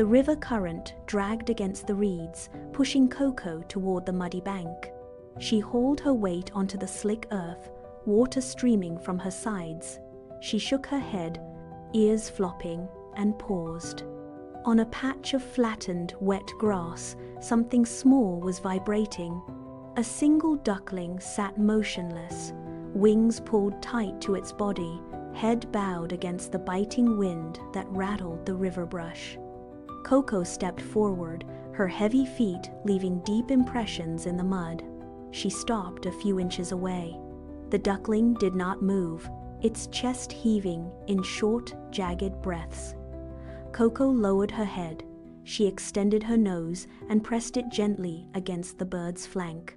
The river current dragged against the reeds, pushing Coco toward the muddy bank. She hauled her weight onto the slick earth, water streaming from her sides. She shook her head, ears flopping, and paused. On a patch of flattened, wet grass, something small was vibrating. A single duckling sat motionless, wings pulled tight to its body, head bowed against the biting wind that rattled the river brush. Coco stepped forward, her heavy feet leaving deep impressions in the mud. She stopped a few inches away. The duckling did not move, its chest heaving in short, jagged breaths. Coco lowered her head. She extended her nose and pressed it gently against the bird's flank.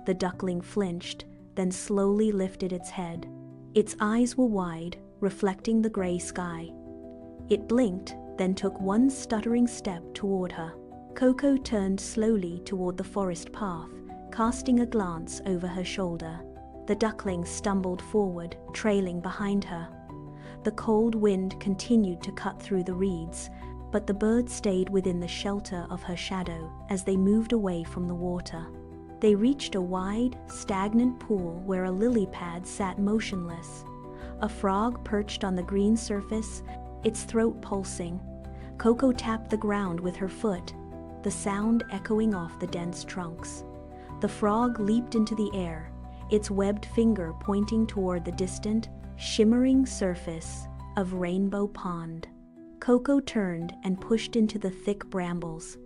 The duckling flinched, then slowly lifted its head. Its eyes were wide, reflecting the gray sky. It blinked, then took one stuttering step toward her. Coco turned slowly toward the forest path, casting a glance over her shoulder. The duckling stumbled forward, trailing behind her. The cold wind continued to cut through the reeds, but the bird stayed within the shelter of her shadow as they moved away from the water. They reached a wide, stagnant pool where a lily pad sat motionless. A frog perched on the green surface, its throat pulsing. Coco tapped the ground with her foot, the sound echoing off the dense trunks. The frog leaped into the air, its webbed finger pointing toward the distant, shimmering surface of Rainbow Pond. Coco turned and pushed into the thick brambles.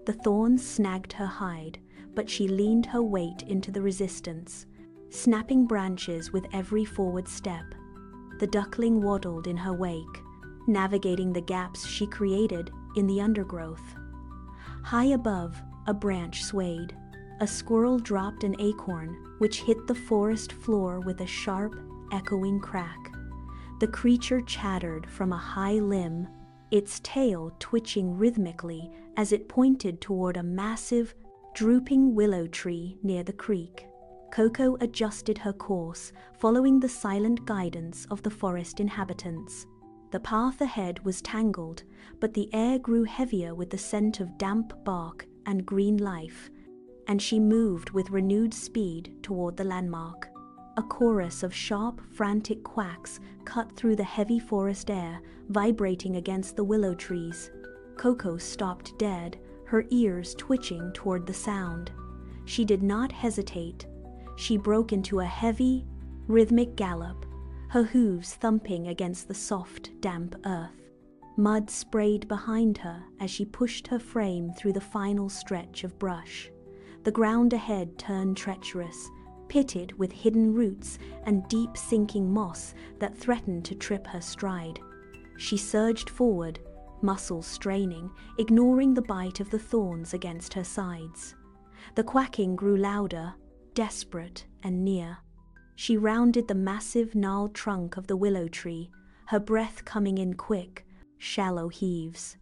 The thorns snagged her hide, but she leaned her weight into the resistance, snapping branches with every forward step. The duckling waddled in her wake, navigating the gaps she created in the undergrowth. High above, a branch swayed. A squirrel dropped an acorn, which hit the forest floor with a sharp, echoing crack. The creature chattered from a high limb, its tail twitching rhythmically as it pointed toward a massive, drooping willow tree near the creek. Coco adjusted her course, following the silent guidance of the forest inhabitants. The path ahead was tangled, but the air grew heavier with the scent of damp bark and green life, and she moved with renewed speed toward the landmark. A chorus of sharp, frantic quacks cut through the heavy forest air, vibrating against the willow trees. Coco stopped dead, her ears twitching toward the sound. She did not hesitate. She broke into a heavy, rhythmic gallop, her hooves thumping against the soft, damp earth. Mud sprayed behind her as she pushed her frame through the final stretch of brush. The ground ahead turned treacherous, pitted with hidden roots and deep sinking moss that threatened to trip her stride. She surged forward, muscles straining, ignoring the bite of the thorns against her sides. The quacking grew louder, desperate and near. She rounded the massive gnarled trunk of the willow tree, her breath coming in quick, shallow heaves.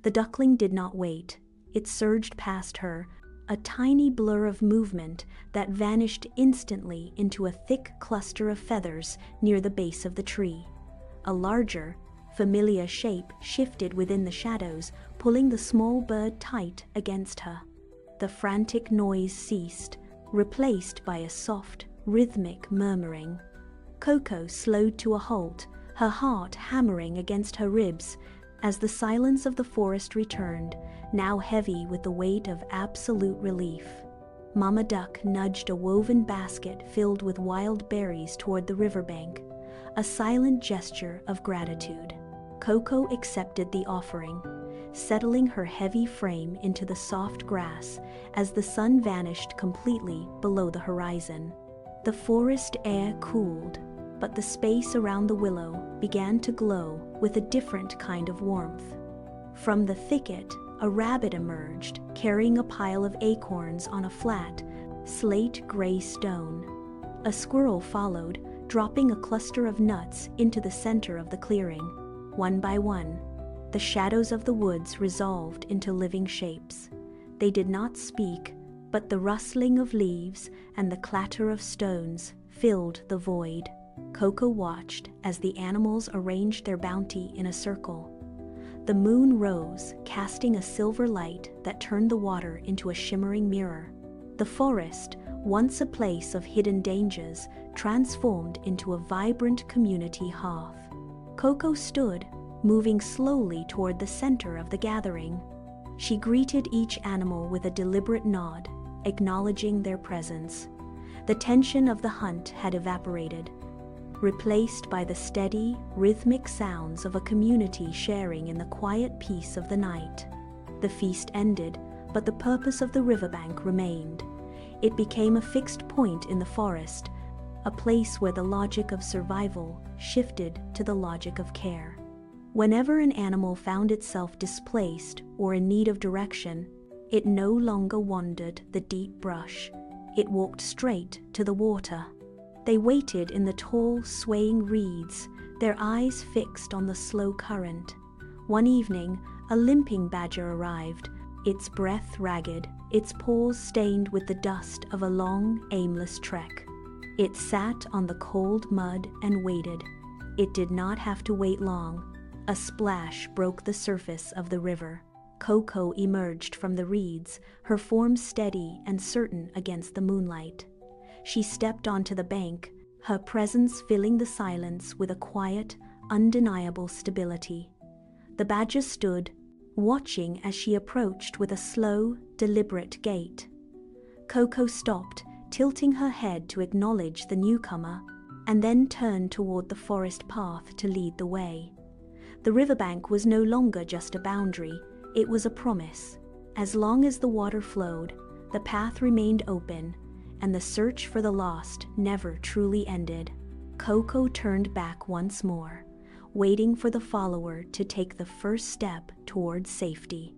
The duckling did not wait. It surged past her, a tiny blur of movement that vanished instantly into a thick cluster of feathers near the base of the tree. A larger, familiar shape shifted within the shadows, pulling the small bird tight against her. The frantic noise ceased, replaced by a soft, rhythmic murmuring. Coco slowed to a halt, her heart hammering against her ribs as the silence of the forest returned, now heavy with the weight of absolute relief. Mama Duck nudged a woven basket filled with wild berries toward the riverbank, a silent gesture of gratitude. Coco accepted the offering, settling her heavy frame into the soft grass as the sun vanished completely below the horizon. The forest air cooled, but the space around the willow began to glow with a different kind of warmth. From the thicket, a rabbit emerged, carrying a pile of acorns on a flat, slate-gray stone. A squirrel followed, dropping a cluster of nuts into the center of the clearing. One by one, the shadows of the woods resolved into living shapes. They did not speak, but the rustling of leaves and the clatter of stones filled the void. Coco watched as the animals arranged their bounty in a circle. The moon rose, casting a silver light that turned the water into a shimmering mirror. The forest, once a place of hidden dangers, transformed into a vibrant community hearth. Coco stood, moving slowly toward the center of the gathering. She greeted each animal with a deliberate nod, acknowledging their presence. The tension of the hunt had evaporated, replaced by the steady, rhythmic sounds of a community sharing in the quiet peace of the night. The feast ended, but the purpose of the riverbank remained. It became a fixed point in the forest, a place where the logic of survival shifted to the logic of care. Whenever an animal found itself displaced or in need of direction, it no longer wandered the deep brush. It walked straight to the water. They waited in the tall, swaying reeds, their eyes fixed on the slow current. One evening, a limping badger arrived, its breath ragged, its paws stained with the dust of a long, aimless trek. It sat on the cold mud and waited. It did not have to wait long. A splash broke the surface of the river. Coco emerged from the reeds, her form steady and certain against the moonlight. She stepped onto the bank, her presence filling the silence with a quiet, undeniable stability. The badger stood, watching as she approached with a slow, deliberate gait. Coco stopped, tilting her head to acknowledge the newcomer, and then turned toward the forest path to lead the way. The riverbank was no longer just a boundary, it was a promise. As long as the water flowed, the path remained open, and the search for the lost never truly ended. Coco turned back once more, waiting for the follower to take the first step toward safety.